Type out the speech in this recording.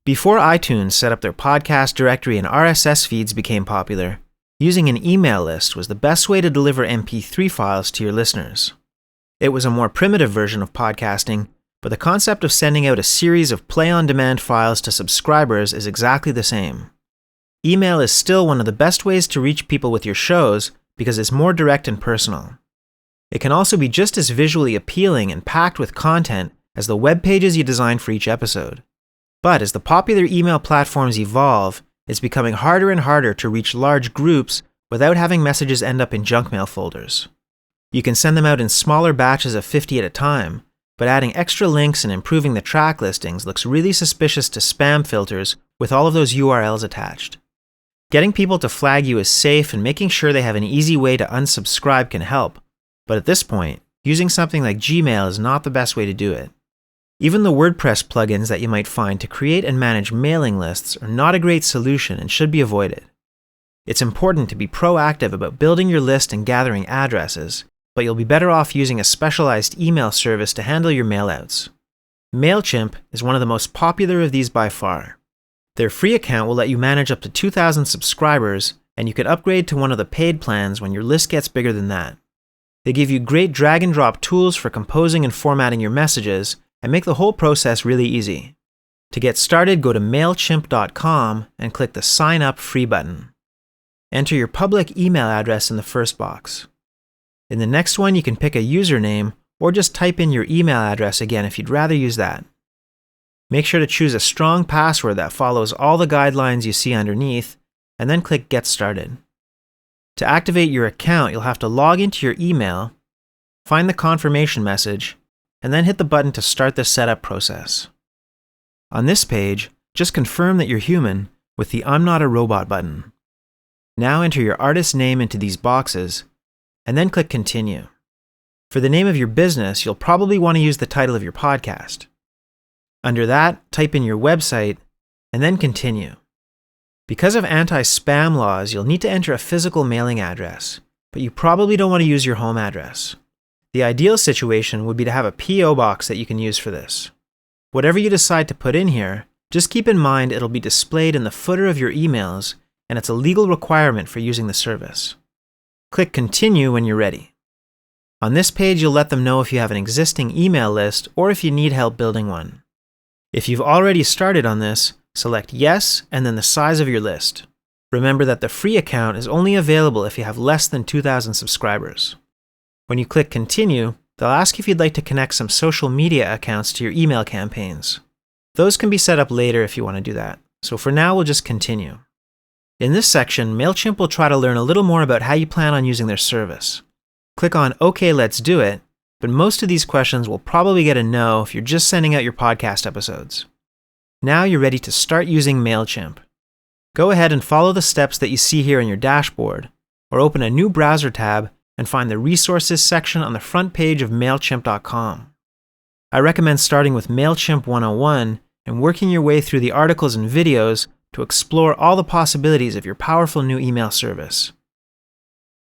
Before iTunes set up their podcast directory and RSS feeds became popular, using an email list was the best way to deliver MP3 files to your listeners. It was a more primitive version of podcasting, but the concept of sending out a series of play-on-demand files to subscribers is exactly the same. Email is still one of the best ways to reach people with your shows because it's more direct and personal. It can also be just as visually appealing and packed with content as the web pages you design for each episode. But as the popular email platforms evolve, it's becoming harder and harder to reach large groups without having messages end up in junk mail folders. You can send them out in smaller batches of 50 at a time, but adding extra links and improving the track listings looks really suspicious to spam filters with all of those URLs attached. Getting people to flag you as safe and making sure they have an easy way to unsubscribe can help, but at this point, using something like Gmail is not the best way to do it. Even the WordPress plugins that you might find to create and manage mailing lists are not a great solution and should be avoided. It's important to be proactive about building your list and gathering addresses, but you'll be better off using a specialized email service to handle your mailouts. MailChimp is one of the most popular of these by far. Their free account will let you manage up to 2,000 subscribers, and you could upgrade to one of the paid plans when your list gets bigger than that. They give you great drag and drop tools for composing and formatting your messages, and make the whole process really easy. To get started, go to MailChimp.com and click the Sign Up Free button. Enter your public email address in the first box. In the next one, you can pick a username or just type in your email address again if you'd rather use that. Make sure to choose a strong password that follows all the guidelines you see underneath, and then click Get Started. To activate your account, you'll have to log into your email, find the confirmation message, and then hit the button to start the setup process. On this page, just confirm that you're human with the I'm not a robot button. Now enter your artist name into these boxes, and then click Continue. For the name of your business, you'll probably want to use the title of your podcast. Under that, type in your website, and then Continue. Because of anti-spam laws, you'll need to enter a physical mailing address, but you probably don't want to use your home address. The ideal situation would be to have a P.O. box that you can use for this. Whatever you decide to put in here, just keep in mind it'll be displayed in the footer of your emails, and it's a legal requirement for using the service. Click Continue when you're ready. On this page, you'll let them know if you have an existing email list or if you need help building one. If you've already started on this, select Yes and then the size of your list. Remember that the free account is only available if you have less than 2,000 subscribers. When you click Continue, they'll ask if you'd like to connect some social media accounts to your email campaigns. Those can be set up later if you want to do that, so for now we'll just continue. In this section, MailChimp will try to learn a little more about how you plan on using their service. Click on OK, let's do it, but most of these questions will probably get a no if you're just sending out your podcast episodes. Now you're ready to start using MailChimp. Go ahead and follow the steps that you see here in your dashboard, or open a new browser tab and find the Resources section on the front page of MailChimp.com. I recommend starting with MailChimp 101 and working your way through the articles and videos to explore all the possibilities of your powerful new email service.